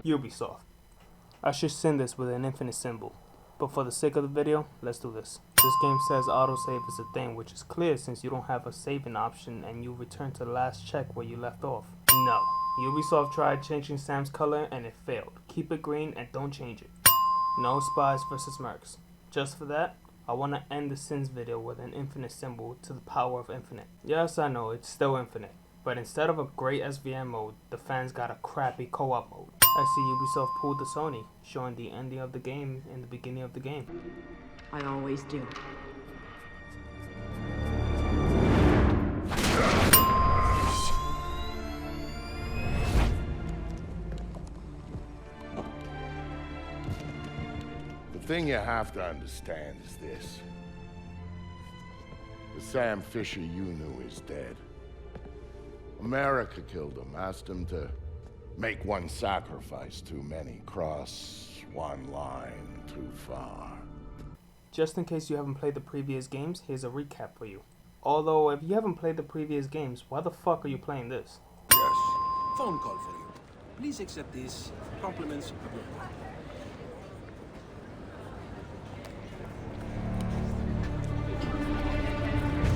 Ubisoft. I should send this with an infinite symbol, but for the sake of the video, let's do this. This game says autosave is a thing, which is clear since you don't have a saving option and you return to the last check where you left off. No. Ubisoft tried changing Sam's color and it failed. Keep it green and don't change it. No spies versus mercs. Just for that, I want to end the Sins video with an infinite symbol to the power of infinite. Yes, I know, it's still infinite. But instead of a great SVM mode, the fans got a crappy co-op mode. I see Ubisoft pulled the Sony, showing the ending of the game in the beginning of the game. I always do. The thing you have to understand is this. The Sam Fisher you knew is dead. America killed him, asked him to make one sacrifice too many, cross one line too far. Just in case you haven't played the previous games, here's a recap for you. Although, if you haven't played the previous games, why the fuck are you playing this? Yes. Phone call for you. Please accept these compliments of your wife.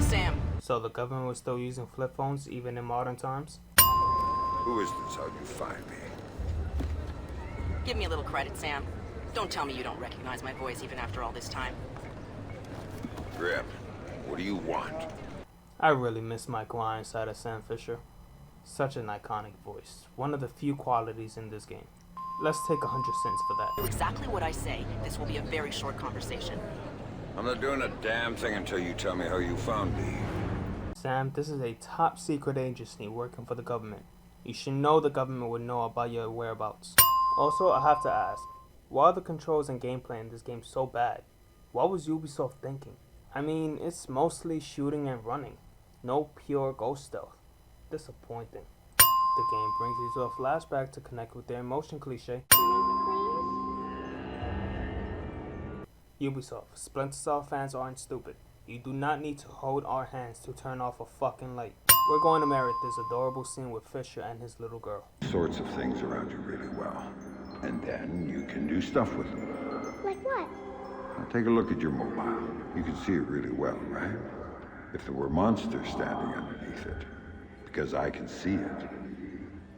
Sam. So the government was still using flip phones even in modern times? Who is this? How'd you find me? Give me a little credit, Sam. Don't tell me you don't recognize my voice even after all this time. Grim, what do you want? I really miss Michael Ironside as Sam Fisher. Such an iconic voice. One of the few qualities in this game. Let's take 100 cents for that. Exactly what I say. This will be a very short conversation. I'm not doing a damn thing until you tell me how you found me. Sam, this is a top secret agency working for the government. You should know the government would know about your whereabouts. Also, I have to ask, why are the controls and gameplay in this game so bad? What was Ubisoft thinking? I mean, it's mostly shooting and running. No pure ghost stealth. Disappointing. The game brings you to a flashback to connect with their emotion cliche. Ubisoft, Splinter Cell fans aren't stupid. You do not need to hold our hands to turn off a fucking light. We're going to merit this adorable scene with Fisher and his little girl. Sorts of things around you really well. And then you can do stuff with them. Like what? Now take a look at your mobile. You can see it really well, right? If there were monsters standing underneath it, because I can see it,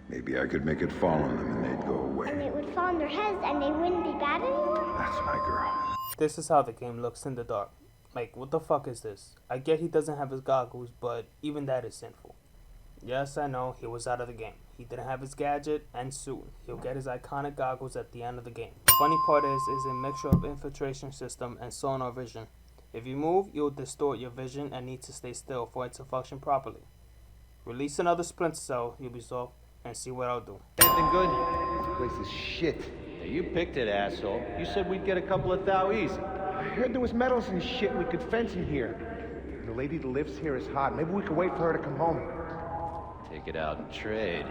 maybe I could make it fall on them and they'd go away. And it would fall on their heads and they wouldn't be bad anymore? That's my girl. This is how the game looks in the dark. Like, what the fuck is this? I get he doesn't have his goggles, but even that is sinful. Yes, I know, he was out of the game. He didn't have his gadget, and soon, he'll get his iconic goggles at the end of the game. Funny part is a mixture of infiltration system and sonar vision. If you move, you'll distort your vision and need to stay still for it to function properly. Release another Splinter Cell, Ubisoft, and see what I'll do. Anything good? This place is shit. Yeah, you picked it, asshole. You said we'd get a couple of thou easy. I heard there was metals and shit we could fence in here. The lady that lives here is hot. Maybe we could wait for her to come home. Take it out and trade.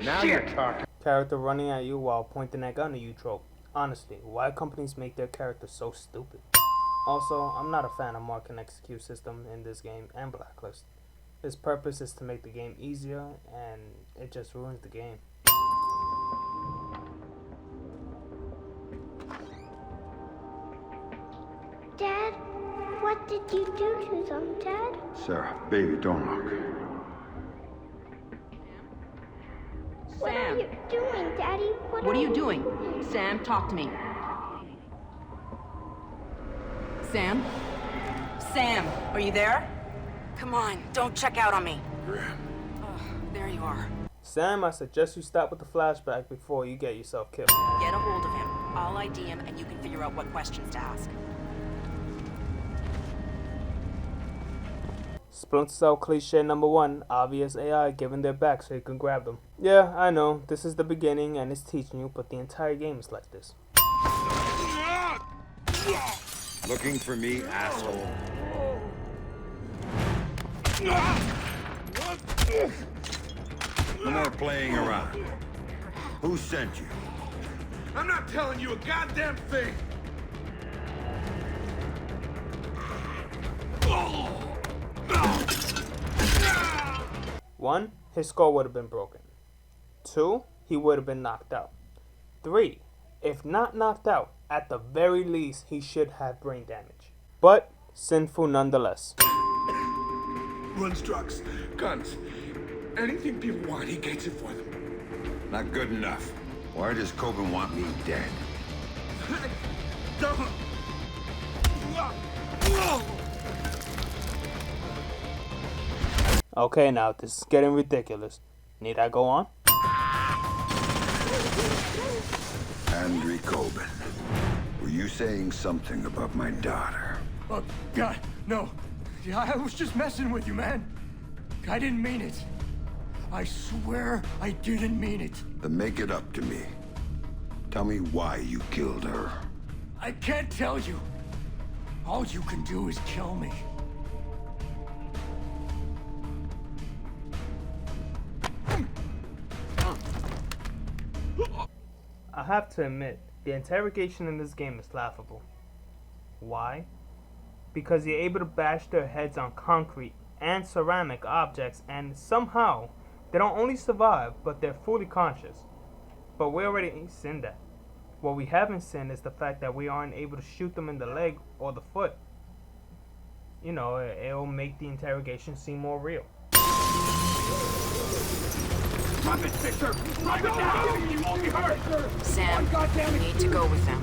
Now you're talking. Character running at you while pointing that gun at you trope. Honestly, why companies make their characters so stupid? Also, I'm not a fan of mark and execute system in this game and Blacklist. Its purpose is to make the game easier, and it just ruins the game. Dad, what did you do to them, Dad? Sarah, baby, don't look. What are you doing, Daddy? What are you doing? Sam, talk to me. Sam? Sam, are you there? Come on, don't check out on me. Grim. Oh, there you are. Sam, I suggest you stop with the flashback before you get yourself killed. Get a hold of him. I'll ID him and you can figure out what questions to ask. Splinter Cell cliche number 1, obvious AI giving their back so you can grab them. Yeah, I know, this is the beginning and it's teaching you, but the entire game is like this. Looking for me, asshole? No more playing around. Who sent you? I'm not telling you a goddamn thing! One, his skull would have been broken. 2, he would have been knocked out. 3. If not knocked out, at the very least he should have brain damage. But sinful nonetheless. Runs drugs, guns, anything people want, he gets it for them. Not good enough. Why does Coben want me dead? Don't. Okay, now this is getting ridiculous. Need I go on? Andrew Coben, were you saying something about my daughter? Oh, God, no. Yeah, I was just messing with you, man. I didn't mean it. I swear I didn't mean it. Then make it up to me. Tell me why you killed her. I can't tell you. All you can do is kill me. I have to admit, the interrogation in this game is laughable. Why? Because you're able to bash their heads on concrete and ceramic objects, and somehow they don't only survive, but they're fully conscious. But we already seen that. What we haven't seen is the fact that we aren't able to shoot them in the leg or the foot. You know, it'll make the interrogation seem more real. Drop it, Victor! Drop it now! You won't be hurt! Sam, you need to go with them.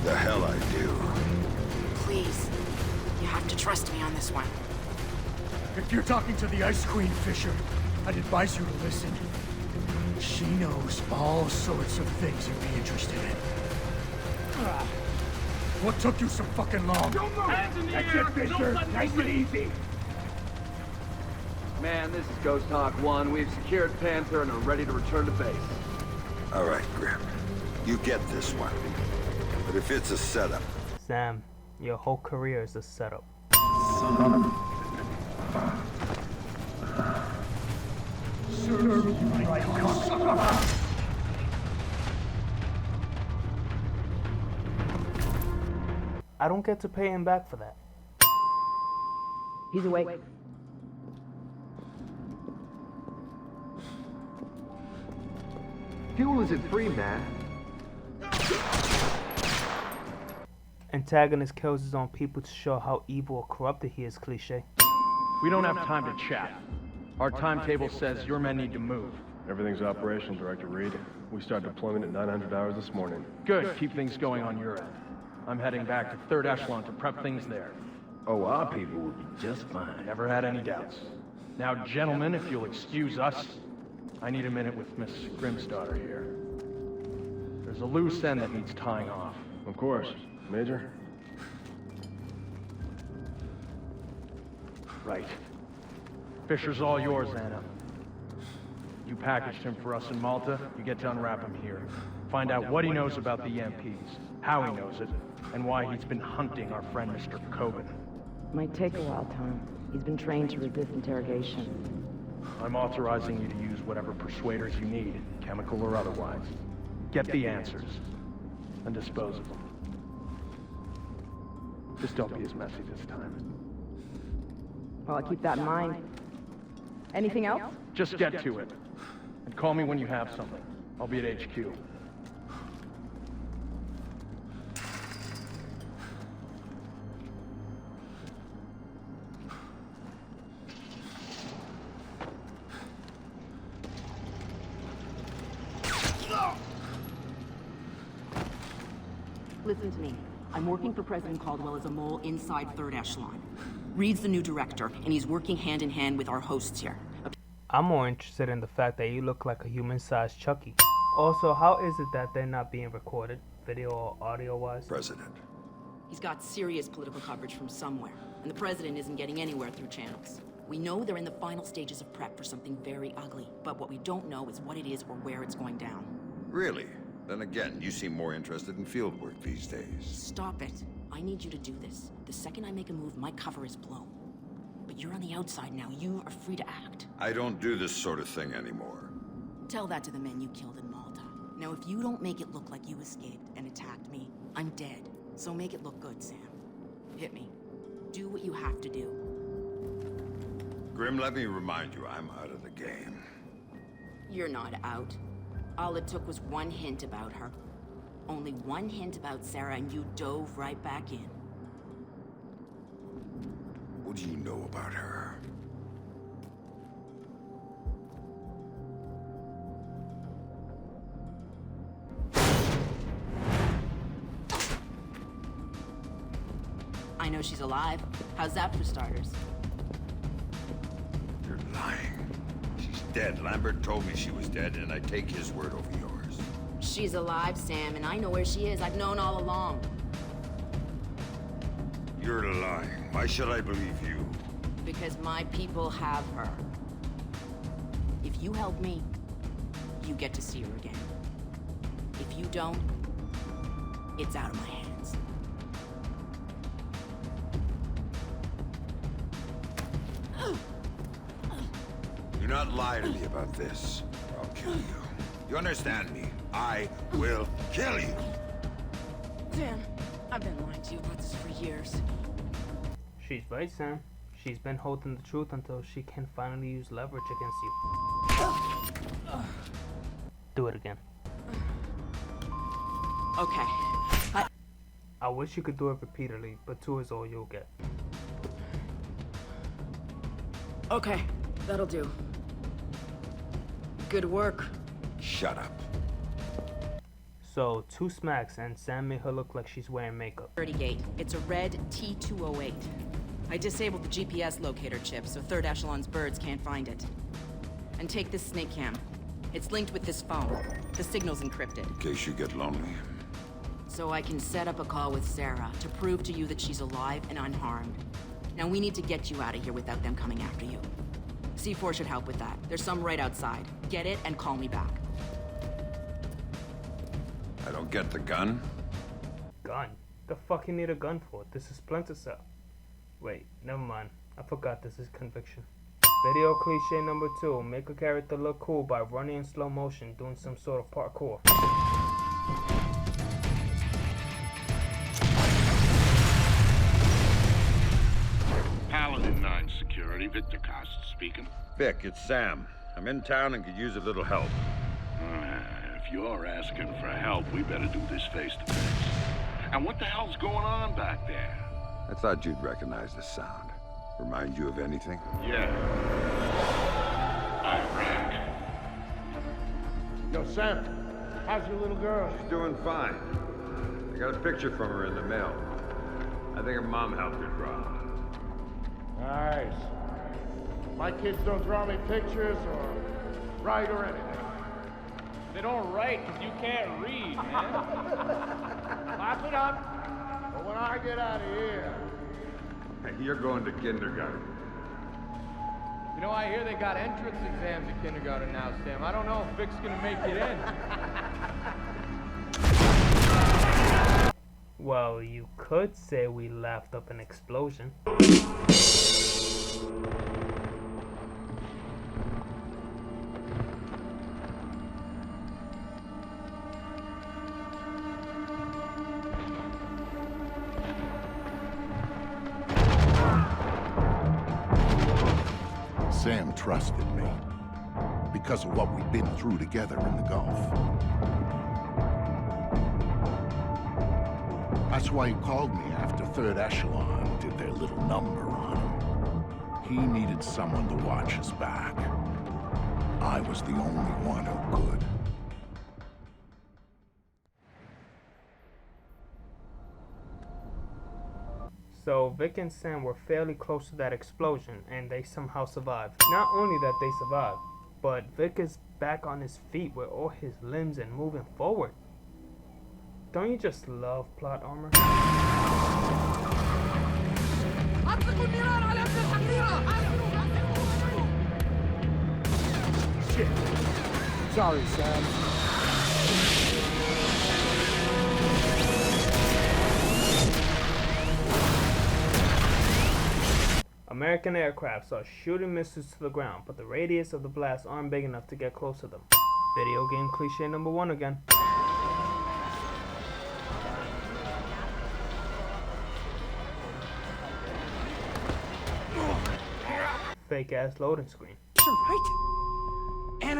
The hell I do. Please. You have to trust me on this one. If you're talking to the Ice Queen, Fisher, I'd advise you to listen. She knows all sorts of things you'd be interested in. What took you so fucking long? Hands in the air! That's it, Fisher! Nice and easy! Man, this is Ghost Hawk 1. We've secured Panther and are ready to return to base. All right, Grim. You get this one. But if it's a setup... Sam, your whole career is a setup. I don't get to pay him back for that. He's awake. Fuel isn't free, man. Antagonist kills his own people to show how evil or corrupted he is, cliche. We don't have time to chat. Our timetable says your men need to move. Everything's operational, Director Reed. We start deployment at 900 hours this morning. Good, keep things going on your end. I'm heading back to 3rd Echelon to prep things there. Oh, our people will be just fine. Never had any doubts. Now, gentlemen, if you'll excuse us, I need a minute with Miss Grimm's daughter here. There's a loose end that needs tying off. Of course. Major? Right. Fisher's all yours, Anna. You packaged him for us in Malta, you get to unwrap him here. Find out what he knows about the EMPs, how he knows it, and why he's been hunting our friend Mr. Coben. Might take a while, Tom. He's been trained to resist interrogation. I'm authorizing you to use whatever persuaders you need, chemical or otherwise. Get the answers, and dispose of them. Just don't be as messy this time. Well, I'll keep that in mind. Anything else? Just get to it. And call me when you have something. I'll be at HQ. Listen to me. I'm working for President Caldwell as a mole inside 3rd Echelon. Reed's the new director, and he's working hand in hand with our hosts here. I'm more interested in the fact that you look like a human-sized Chucky. Also, how is it that they're not being recorded, video or audio-wise? President. He's got serious political coverage from somewhere, and the president isn't getting anywhere through channels. We know they're in the final stages of prep for something very ugly, but what we don't know is what it is or where it's going down. Really? Then again, you seem more interested in field work these days. Stop it. I need you to do this. The second I make a move, my cover is blown. But you're on the outside now. You are free to act. I don't do this sort of thing anymore. Tell that to the men you killed in Malta. Now, if you don't make it look like you escaped and attacked me, I'm dead. So make it look good, Sam. Hit me. Do what you have to do. Grim, let me remind you, I'm out of the game. You're not out. All it took was one hint about her. only one hint about Sarah and you dove right back in. What do you know about her? I know she's alive. How's that for starters? You're lying. She's dead. Lambert told me she was dead, and I take his word over yours. She's alive, Sam, and I know where she is. I've known all along. You're lying. Why should I believe you? Because my people have her. If you help me, you get to see her again. If you don't, it's out of my hands. Do not lie to me about this, or I'll kill you. You understand me? I will kill you! Sam, I've been lying to you about this for years. She's right, Sam. She's been holding the truth until she can finally use leverage against you. Do it again. Okay. I wish you could do it repeatedly, but 2 is all you'll get. Okay, that'll do. Good work. Shut up. So, 2 smacks and Sam made her look like she's wearing makeup. 30 gate. It's a red T208. I disabled the GPS locator chip so third echelon's birds can't find it. And take this snake cam. It's linked with this phone. The signal's encrypted. In case you get lonely. So I can set up a call with Sarah to prove to you that she's alive and unharmed. Now we need to get you out of here without them coming after you. C4 should help with that. There's some right outside. Get it and call me back. I don't get the gun. Gun? The fuck you need a gun for? This is Splinter Cell. Wait, never mind. I forgot this is Conviction. Video cliche number 2. Make a character look cool by running in slow motion, doing some sort of parkour. Paladin 9 Security, Victor Costa speaking. Vic, it's Sam. I'm in town and could use a little help. If you're asking for help, we better do this face to face. And what the hell's going on back there? I thought you'd recognize the sound. Remind you of anything? Yeah. Iraq. Yo, Sam, how's your little girl? She's doing fine. I got a picture from her in the mail. I think her mom helped her draw. Nice. My kids don't draw me pictures or write or anything. They don't write because you can't read, man. Clap it up. But when I get out of here... Hey, you're going to kindergarten. You know, I hear they got entrance exams at kindergarten now, Sam. I don't know if Vic's gonna make it in. Well, you could say we laughed up an explosion. Sam trusted me because of what we'd been through together in the Gulf. That's why he called me after Third Echelon did their little number on him. He needed someone to watch his back. I was the only one who could. So Vic and Sam were fairly close to that explosion, and they somehow survived. Not only that they survived, but Vic is back on his feet with all his limbs and moving forward. Don't you just love plot armor? Shit. Sorry, Sam. American aircrafts are shooting missiles to the ground, but the radius of the blast aren't big enough to get close to them. Video game cliche number 1 again. Fake ass loading screen. You're right.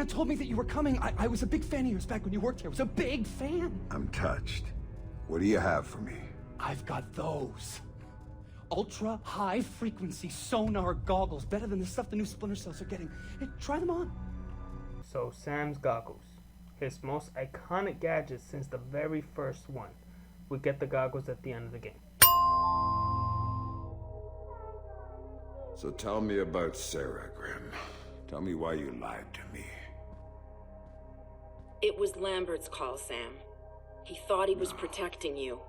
Anna told me that you were coming. I was a big fan of yours back when you worked here. I was a big fan. I'm touched. What do you have for me? I've got those. Ultra high frequency sonar goggles. Better than the stuff the new Splinter cells are getting. Hey, try them on. So Sam's goggles. His most iconic gadget since the very first one. We get the goggles at the end of the game. So tell me about Sarah, Grimm. Tell me why you lied to me. It was Lambert's call, Sam. He thought he was protecting you.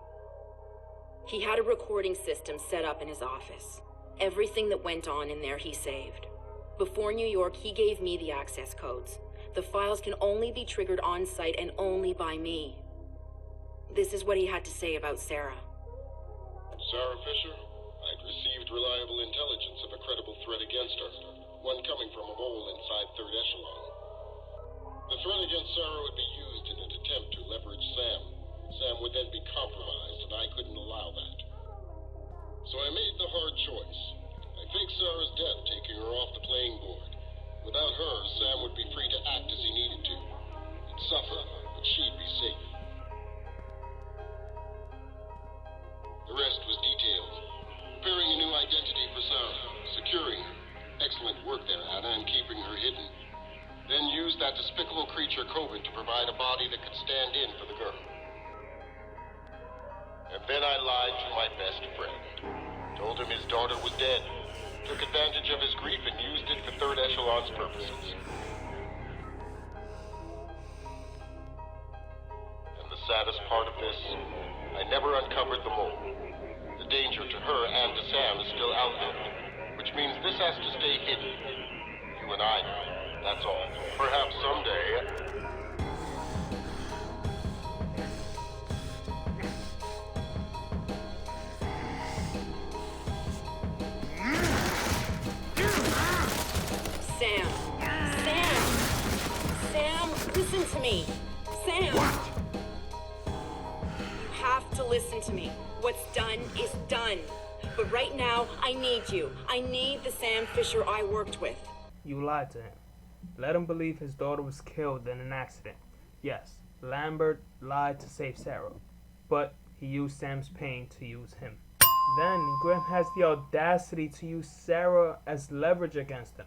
He had a recording system set up in his office. Everything that went on in there he saved. Before New York, he gave me the access codes. The files can only be triggered on-site and only by me. This is what he had to say about Sarah. Sarah Fisher, I'd received reliable intelligence of a credible threat against her. One coming from a mole inside Third Echelon. The threat against Sarah would be used in an attempt to leverage Sam. Sam would then be compromised, and I couldn't allow that. So I made the hard choice. I faked Sarah's death, taking her off the playing board. Without her, Sam would be free to act as he needed to. He'd suffer, but she'd be safe. The rest was detailed. Preparing a new identity for Sarah, securing her. Excellent work there, Anna, in keeping her hidden. Then used that despicable creature, Coven, to provide a body that could stand in for the girl. And then I lied to my best friend. Told him his daughter was dead. Took advantage of his grief and used it for Third Echelon's purposes. And the saddest part of this, I never uncovered the mole. The danger to her and to Sam is still out there, which means this has to stay hidden. You and I know, that's all. Perhaps someday... Sam, listen to me. Sam! What? You have to listen to me. What's done is done. But right now, I need you. I need the Sam Fisher I worked with. You lied to him. Let him believe his daughter was killed in an accident. Yes, Lambert lied to save Sarah. But he used Sam's pain to use him. Then Grimm has the audacity to use Sarah as leverage against him,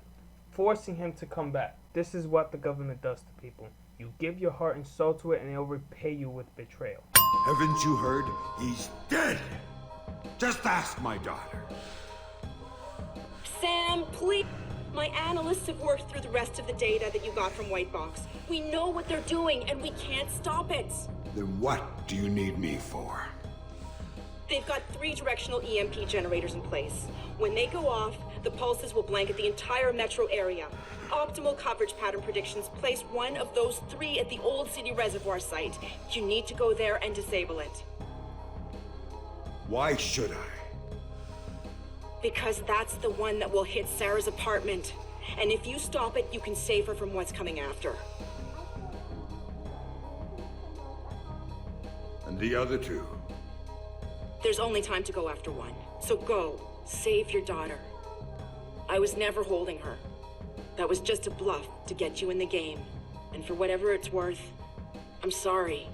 forcing him to come back. This is what the government does to people. You give your heart and soul to it, and they'll repay you with betrayal. Haven't you heard? He's dead! Just ask my daughter. Sam, please. My analysts have worked through the rest of the data that you got from White Box. We know what they're doing, and we can't stop it. Then what do you need me for? They've got 3 directional EMP generators in place. When they go off, the pulses will blanket the entire metro area. Optimal coverage pattern predictions place one of those 3 at the Old City Reservoir site. You need to go there and disable it. Why should I? Because that's the one that will hit Sarah's apartment. And if you stop it, you can save her from what's coming after. And the other 2? There's only time to go after one. So go, save your daughter. I was never holding her. That was just a bluff to get you in the game. And for whatever it's worth, I'm sorry.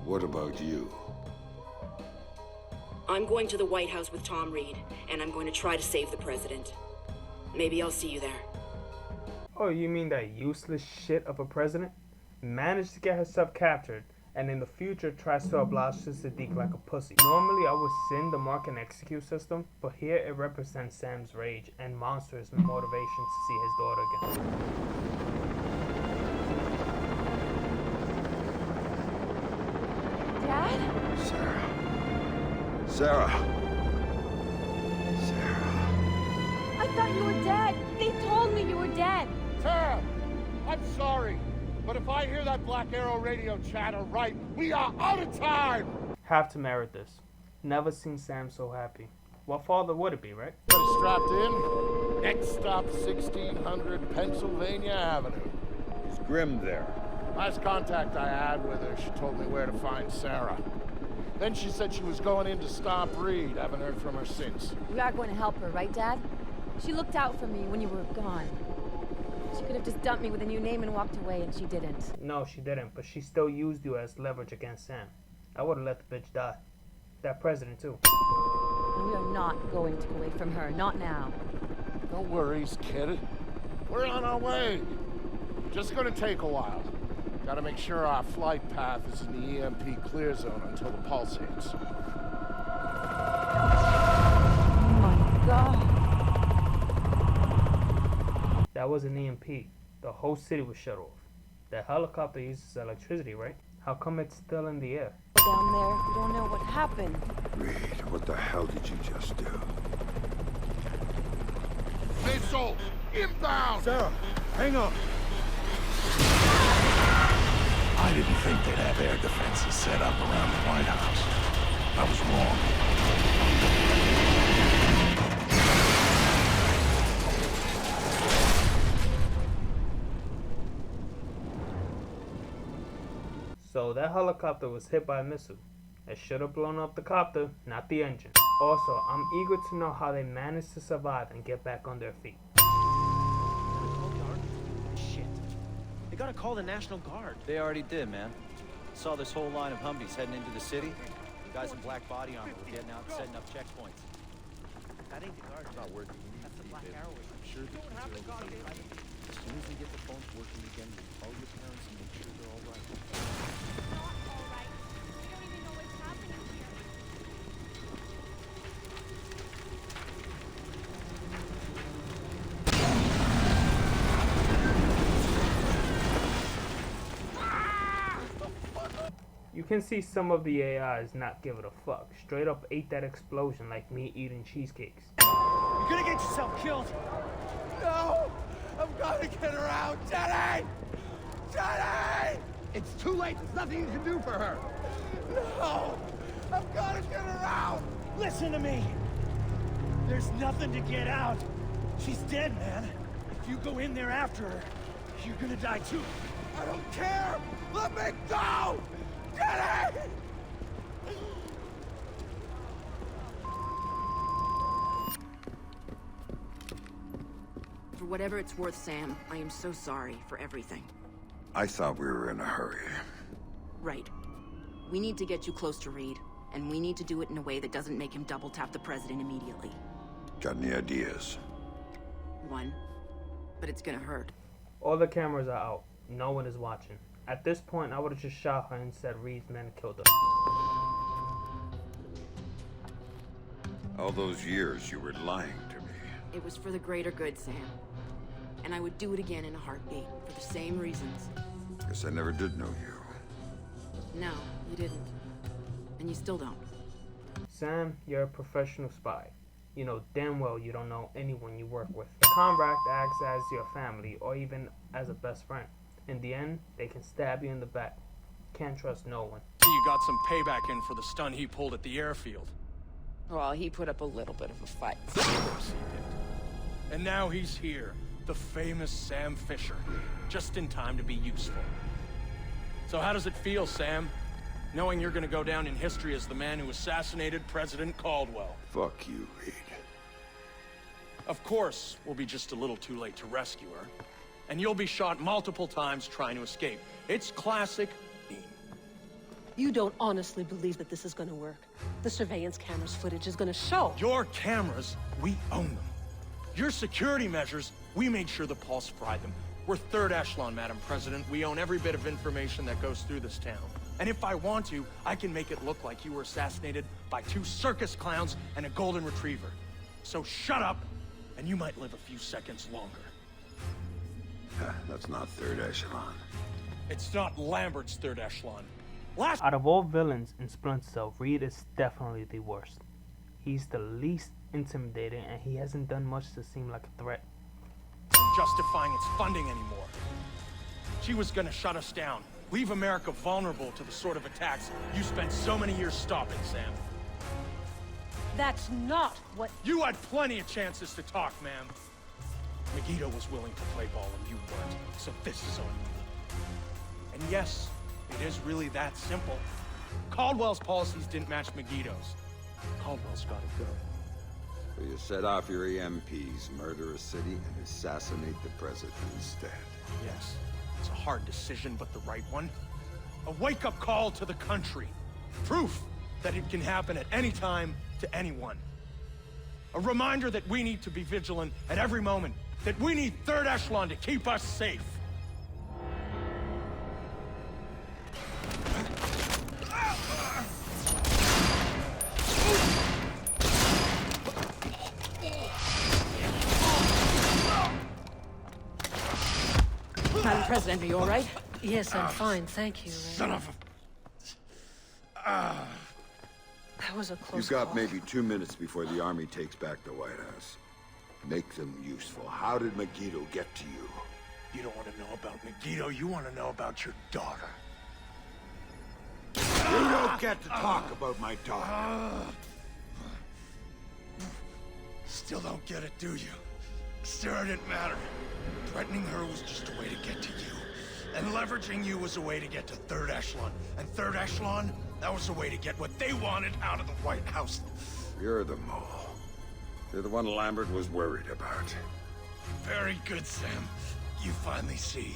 What about you? I'm going to the White House with Tom Reed, and I'm going to try to save the president. Maybe I'll see you there. Oh, you mean that useless shit of a president? Managed to get herself captured, and in the future tries to oblige Siddiq like a pussy. Normally I would send the mark and execute system, but here it represents Sam's rage and Monster's motivation to see his daughter again. Dad? Sarah. Sarah. I thought you were dead. They told me you were dead. Sarah, I'm sorry. But if I hear that Black Arrow radio chatter right, we are out of time! Have to merit this. Never seen Sam so happy. What father would it be, right? Strapped in. Next stop, 1600 Pennsylvania Avenue. Is Grimm there? Last contact I had with her, she told me where to find Sarah. Then she said she was going in to stop Reed. Haven't heard from her since. We are going to help her, right, Dad? She looked out for me when you were gone. She could have just dumped me with a new name and walked away, and she didn't. No, she didn't, but she still used you as leverage against Sam. I would have let the bitch die. That president, too. And we are not going to go away from her, not now. No worries, kid. We're on our way. Just gonna take a while. Gotta make sure our flight path is in the EMP clear zone until the pulse hits. Oh my God. That was an EMP. The whole city was shut off. The helicopter uses electricity, right? How come it's still in the air? Down there, we don't know what happened. Reed, what the hell did you just do? Missiles! Inbound! Sarah, hang on. I didn't think they'd have air defenses set up around the White House. I was wrong. So that helicopter was hit by a missile. It should have blown up the copter, not the engine. Also, I'm eager to know how they managed to survive and get back on their feet. Shit. They gotta call the National Guard. They already did, man. Saw this whole line of Humvees heading into the city. The guys in black body armor were getting out and setting up checkpoints. That ain't the guard. It's not working. That's the Black Arrow. I'm sure the kids are okay. As soon as we get the phones working again, we'll call your parents and make sure they're all right. You can see some of the AIs not give it a fuck. Straight up ate that explosion like me eating cheesecakes. You're gonna get yourself killed. No! I'm gonna get her out! Jenny! Jenny! It's too late. There's nothing you can do for her. No! I'm gonna get her out! Listen to me. There's nothing to get out. She's dead, man. If you go in there after her, you're gonna die too. I don't care! Let me go! Jenny! For whatever it's worth, Sam, I am so sorry for everything. I thought we were in a hurry. Right. We need to get you close to Reed, and we need to do it in a way that doesn't make him double tap the president immediately. Got any ideas? One. But it's gonna hurt. All the cameras are out. No one is watching. At this point, I would have just shot her and said Reed's men killed her. All those years you were lying to me. It was for the greater good, Sam. And I would do it again in a heartbeat, for the same reasons. Guess I never did know you. No, you didn't. And you still don't. Sam, you're a professional spy. You know damn well you don't know anyone you work with. A comrade acts as your family or even as a best friend. In the end, they can stab you in the back. Can't trust no one. You got some payback in for the stun he pulled at the airfield. Well, he put up a little bit of a fight. Of course he did. And now he's here, the famous Sam Fisher, just in time to be useful. So how does it feel, Sam? Knowing you're gonna go down in history as the man who assassinated President Caldwell. Fuck you, Reed. Of course, we'll be just a little too late to rescue her. And you'll be shot multiple times trying to escape. It's classic. You don't honestly believe that this is gonna work. The surveillance cameras footage is gonna show. Your cameras, we own them. Your security measures, we made sure the Pulse fried them. We're third echelon, Madam President. We own every bit of information that goes through this town. And if I want to, I can make it look like you were assassinated by 2 circus clowns and a golden retriever. So shut up, and you might live a few seconds longer. That's not third echelon. It's not Lambert's third echelon. Out of all villains in Splinter Cell, Reed is definitely the worst. He's the least intimidating and he hasn't done much to seem like a threat. Justifying its funding anymore. She was gonna shut us down, leave America vulnerable to the sort of attacks you spent so many years stopping, Sam. That's not what... You had plenty of chances to talk, ma'am. Megiddo was willing to play ball and you weren't, so this is on you. And yes, it is really that simple. Caldwell's policies didn't match Megiddo's. Caldwell's gotta go. So you set off your EMPs, murder a city, and assassinate the president instead. Yes, it's a hard decision, but the right one. A wake-up call to the country. Proof that it can happen at any time to anyone. A reminder that we need to be vigilant at every moment, that we need Third Echelon to keep us safe. Madam President, are you all right? Yes, I'm fine, thank you. Son of a... That was a close You've got call. maybe 2 minutes before the army takes back the White House. Make them useful. How did Megiddo get to you? You don't want to know about Megiddo, you want to know about your daughter. You don't get to talk about my daughter. Still don't get it, do you? Sarah didn't matter. Threatening her was just a way to get to you. And leveraging you was a way to get to Third Echelon. And Third Echelon, that was a way to get what they wanted out of the White House. You're the mole. You're the one Lambert was worried about. Very good, Sam. You finally see.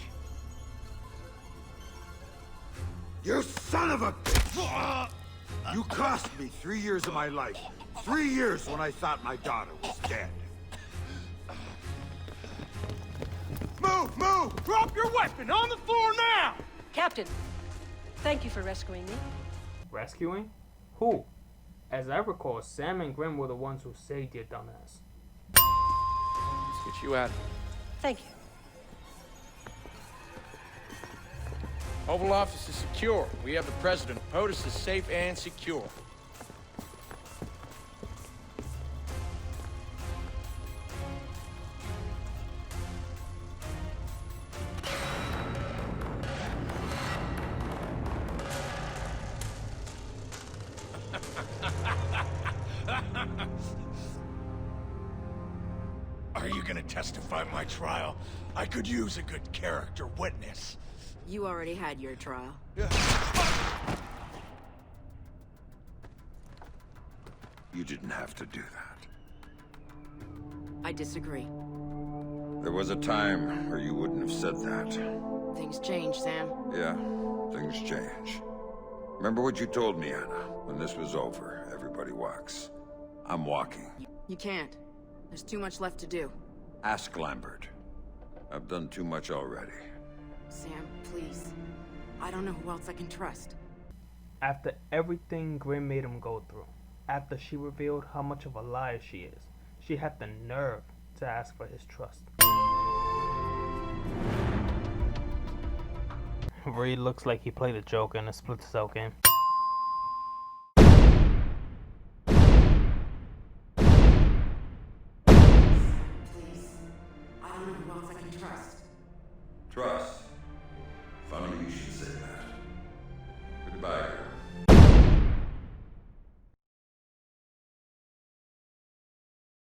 You son of a bitch! You cost me 3 years of my life. 3 years when I thought my daughter was dead. Move! Move! Drop your weapon on the floor now! Captain, thank you for rescuing me. Rescuing? Who? As I recall, Sam and Grim were the ones who saved your dumbass. Let's get you out of here. Thank you. Oval Office is secure. We have the president. POTUS is safe and secure. Are you gonna testify at my trial? I could use a good character witness. You already had your trial. You didn't have to do that. I disagree. There was a time where you wouldn't have said that. Things change, Sam. Yeah, things change. Remember what you told me, Anna? When this was over, everybody walks. I'm walking. You can't. There's too much left to do. Ask Lambert. I've done too much already. Sam, please. I don't know who else I can trust. After everything Grim made him go through, after she revealed how much of a liar she is, she had the nerve to ask for his trust. Reed looks like he played a Joker in a Splinter Cell game. Please. I don't know who else I can trust. Trust? Funny you should say that. Goodbye,